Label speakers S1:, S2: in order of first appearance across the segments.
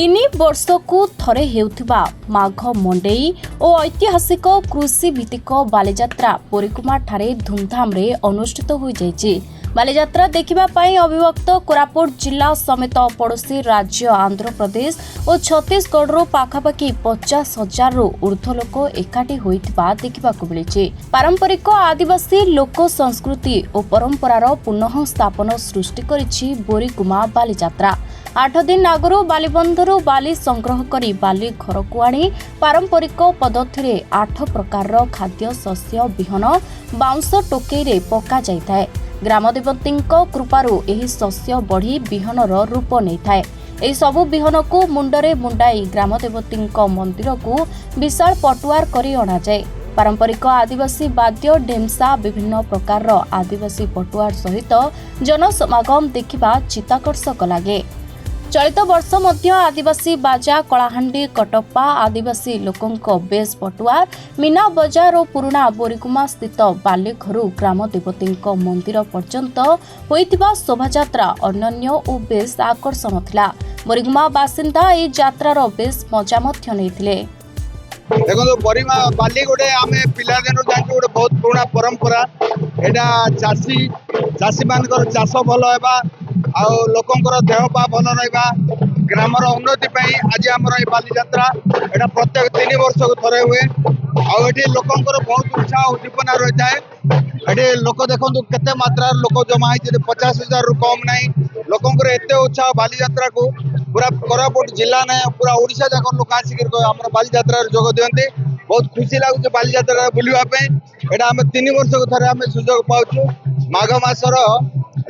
S1: तीन वर्षकु थरे हेउथिबा माघ मंडेई और ऐतिहासिक कृषि भित्तिक बालीजात्रा बोरीकुमा ठारे धूमधाम रे अनुष्ठित हो जाइछि। बालीजात्रा देखिबा पई अविभक्त कोरापुट जिला समेत पड़ोशी राज्य आंध्र प्रदेश और छत्तीसगढ़ रो पाखापाखि 50,000 रु ऊर्ध्व लोक एकाठी होइथिबा देखिबाकु मिलिछि। पारंपरिक आदिवासी लोक संस्कृति और परंपरार पुनः स्थापन सृष्टि करिछि बोरीकुमा बालीजात्रा। 8 दिन आगु बालीबंधरू बाली संग्रह करी बाली घर को आनी पारंपरिक पद्धति 8 प्रकार खाद्य शस्य विहन बाउंस टोकई पका जाइए। ग्रामदेवती कृपारू एही शस्य बढ़ी विहनर रूप नहीं थाए। एही सबु विहन को मुंडरे मुंडाई ग्रामदेवती मंदिर को विशाल पटुआर करी अणा जाए। पारंपरिक आदिवासी वाद्य ढेमसा विभिन्न प्रकार आदिवासी पटुआर सहित जनसमागम देखिबा चित्ताकर्षक लगे। चलित वर्ष मध्य आदिवासी बाजा कलाहांडी कटप्पा आदिवासी लोकों बेस पटुआर मीना बजार और पुराना बोरीकुमा स्थित बालीघरू ग्राम देवती मंदिर पर्यंत होइतिबा शोभायात्रा अनन्य और बेस आकर्षण थिला। बोरीकुमा बासिंदा ए यात्रार बेस मजा मध्य नैथिले।
S2: देखो बोरीकुमा बाली गोटे आमे पिला दिन जाके गोटे बहुत पुराना परंपरा एटा चासी मानकर चाष भल हेबा आ लोकंकर देह पा भल रहा ग्रामर उन्नति आज आम बालीजात्रा एटा प्रत्येक 3 वर्ष को थरे हुए आठी लोकंकर बहुत उत्साह उद्दीपना रही है। ये लोक देखो केते मात्रा लोक जमा होती 50,000 रु कम नहीं लोकंकर एत उत्साह बालीजात्रा को पूरा कोरापुट जिला ने पूरा ओडिशा जाक लोक आसिक बालीजात्रा जोग दिखते बहुत खुशी लगुच बालीजात्रा बुलवाई। यहाँ आम 3 वर्ष को थे आम सुजोग पाचु। माघ मासर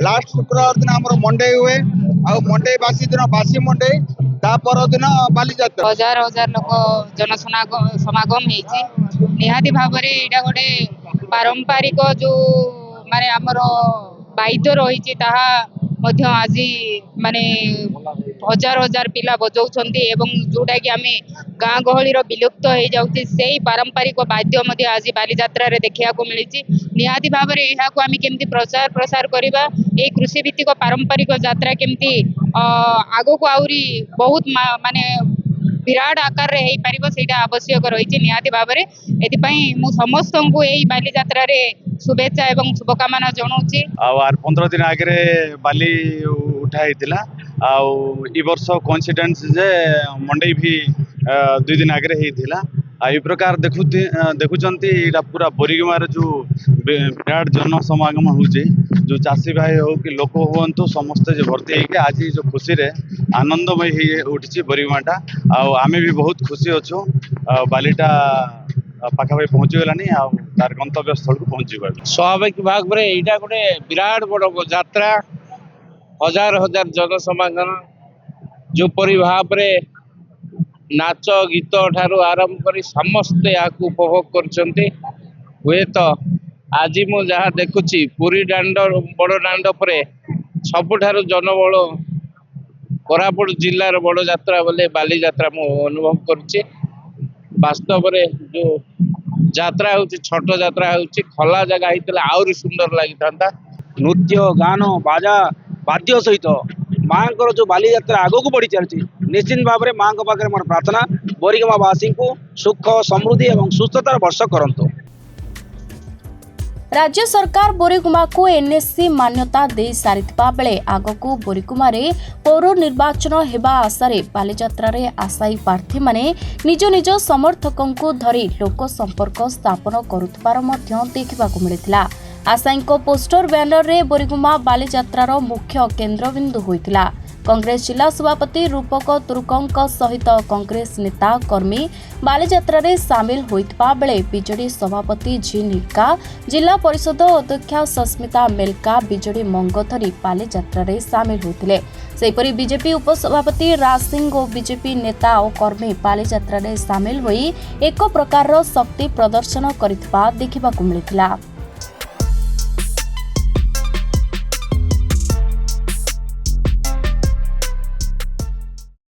S2: लास्ट शुक्रवार दिन आम मंडे हुए आ मंडे बासी दिन बासी मंडे तापर दिन बालीजात्रा
S3: हजार हजार लोक जन समागम निहाती भाव यहाँ गोटे पारंपरिक जो माने आमर वाद्य रही आज माने हजार हजार पिला बजाउछन्ती एवं जोटा कि आमे गाँ गहलीर विलुप्त हो जाउछि से पारंपरिक वाद्य आज बालीजात्रा रे देखिया को मिलिछि। निहाती भाव में यहाँ को आमे केमती प्रचार प्रसार करिबा ए कृषि भित्तिक पारंपरिक यात्रा केमती आगो को आउरी बहुत माने विराट आकार रे हेई परिबो सेटा आवश्यक रही। निहाती भाव में एथिपाई मु समस्त को एई बालीजात्रा रे शुभेच्छा एवं शुभकामना जनाऊँगी।
S4: 15 दिन आगे बाली उठाई ई वर्ष कोइंसिडेंस जे मंडे भी 2 दिन आगे होता आई प्रकार देखुंती पूरा बोरीकुमा जो विराट जन समागम हो जो चाषी भाई हो कि लोक हूँ समस्ते जो भर्ती होगी आज जो खुशी रे आनंदमय हो उठी बोरीकुमाटा आमे भी बहुत खुशी अच्छु बालीटा पाखापाखि पहुँची गलानी तार गंतव्य स्थल को पहुँची गला।
S5: स्वाभाविक भाग में यहाँ गोटे विराट बड़ यात्रा हजार हजार जन समागम जो परी भाव में नाच गीत ठारू आरंभ कर समस्ते यहाँ उपभोग करछन्ते। हुए तो आज मु जहाँ देखुची पुरी दांड बड़ दांड पर सबुठारु जनबल कोरापुट जिलार बड़ यात्रा बोले बालीजात्रा मु अनुभव करुच्ची। वास्तव में जो यात्रा होची छोट यात्रा होची खला जगह होता आउरी सुंदर लगी था।
S6: नृत्य गान बाजा वाद्य सहित माँ जो बालीजात्रा आग को बढ़ी चलती निश्चित भाव में माँ पाखे मोर प्रार्थना बोरीकुमावासी को सुख समृद्धि और सुस्थतार वर्ष करंतु।
S1: राज्य सरकार बोरीकुमा को एनएससी मान्यता दे सारिथिबा बेले आगको बोरीकुमा रे पौर निर्वाचन हेबा आशारे बालीजात्रा रे आशायी प्रार्थी माने निज निज समर्थकों को धरी लोक संपर्क स्थापन करुथबार मध्य देखिबाकु मिलिथिला। आशायीको पोस्टर बैनर रे बोरीकुमा बालीजात्रार मुख्य केन्द्रबिंदु होइथिला। कांग्रेस जिला सभापति रूपक तुर्कंक सहित कांग्रेस नेता कर्मी बालीजात्रा रे सामिल होइतबा बेले बीजेडी सभापति जी निका जिला परिषद अध्यक्षा सस्मिता मेलका बीजेडी मंगथरी बालीजात्रा रे सामिल होइतिले। सेपरि बीजेपी उपसभापति राज सिंह और बीजेपी नेता और कर्मी बालीजात्रा रे सामिल होई एक प्रकार शक्ति प्रदर्शन करितबा देखिबाकु मिलिथिला।